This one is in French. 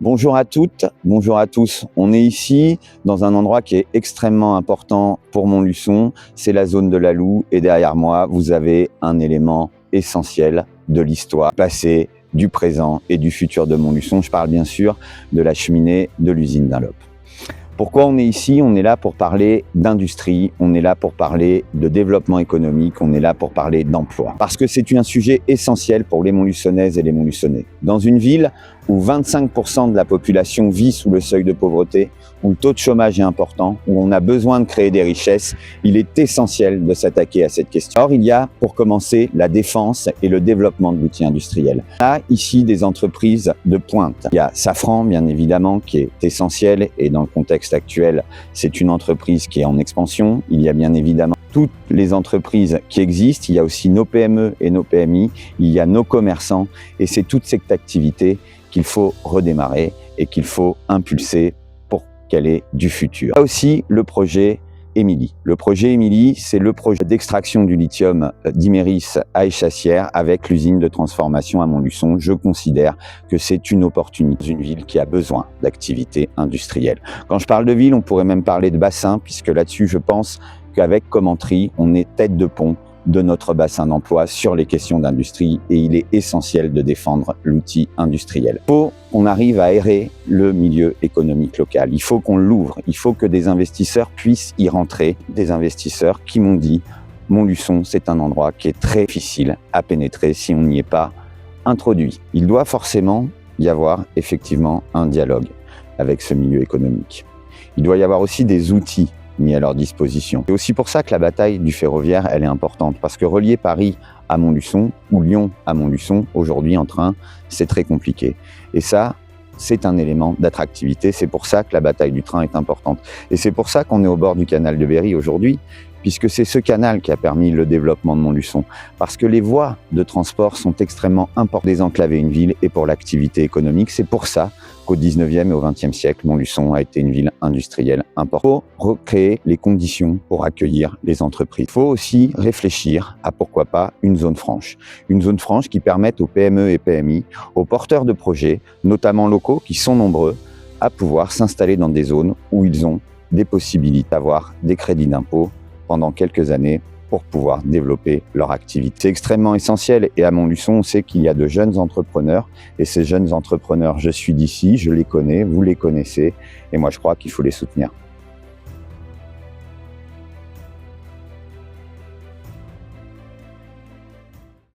Bonjour à toutes, bonjour à tous. On est ici dans un endroit qui est extrêmement important pour Montluçon, c'est la zone de la Loue et derrière moi, vous avez un élément essentiel de l'histoire passée, du présent et du futur de Montluçon. Je parle bien sûr de la cheminée de l'usine Dunlop. Pourquoi on est ici? On est là pour parler d'industrie, on est là pour parler de développement économique, on est là pour parler d'emploi. Parce que c'est un sujet essentiel pour les Montluçonnaises et les Montluçonnais. Dans une ville où 25% de la population vit sous le seuil de pauvreté, où le taux de chômage est important, où on a besoin de créer des richesses, il est essentiel de s'attaquer à cette question. Or, il y a, pour commencer, la défense et le développement de l'outil industriel. On a ici des entreprises de pointe. Il y a Safran, bien évidemment, qui est essentiel et dans le contexte actuel, c'est une entreprise qui est en expansion. Il y a bien évidemment toutes les entreprises qui existent. Il y a aussi nos PME et nos PMI. Il y a nos commerçants et c'est toute cette activité qu'il faut redémarrer et qu'il faut impulser pour qu'elle ait du futur. Il y a aussi le projet Émilie. Le projet Émilie, c'est le projet d'extraction du lithium d'Imerys à Échassières avec l'usine de transformation à Montluçon. Je considère que c'est une opportunité dans une ville qui a besoin d'activités industrielles. Quand je parle de ville, on pourrait même parler de bassin, puisque là-dessus, je pense qu'avec Commentry, on est tête de pont de notre bassin d'emploi sur les questions d'industrie et il est essentiel de défendre l'outil industriel. Il faut qu'on arrive à aérer le milieu économique local, il faut qu'on l'ouvre, il faut que des investisseurs puissent y rentrer, des investisseurs qui m'ont dit Montluçon, c'est un endroit qui est très difficile à pénétrer si on n'y est pas introduit. Il doit forcément y avoir effectivement un dialogue avec ce milieu économique. Il doit y avoir aussi des outils mis à leur disposition. C'est aussi pour ça que la bataille du ferroviaire, elle est importante, parce que relier Paris à Montluçon ou Lyon à Montluçon, aujourd'hui en train, c'est très compliqué. Et ça, c'est un élément d'attractivité. C'est pour ça que la bataille du train est importante. Et c'est pour ça qu'on est au bord du canal de Berry aujourd'hui, puisque c'est ce canal qui a permis le développement de Montluçon. Parce que les voies de transport sont extrêmement importantes pour désenclaver une ville et pour l'activité économique. C'est pour ça qu'au 19e et au 20e siècle, Montluçon a été une ville industrielle importante. Il faut recréer les conditions pour accueillir les entreprises. Il faut aussi réfléchir à pourquoi pas une zone franche. Une zone franche qui permette aux PME et PMI, aux porteurs de projets, notamment locaux, qui sont nombreux, à pouvoir s'installer dans des zones où ils ont des possibilités d'avoir des crédits d'impôt pendant quelques années pour pouvoir développer leur activité. C'est extrêmement essentiel et à Montluçon, on sait qu'il y a de jeunes entrepreneurs et ces jeunes entrepreneurs, je suis d'ici, je les connais, vous les connaissez et moi je crois qu'il faut les soutenir.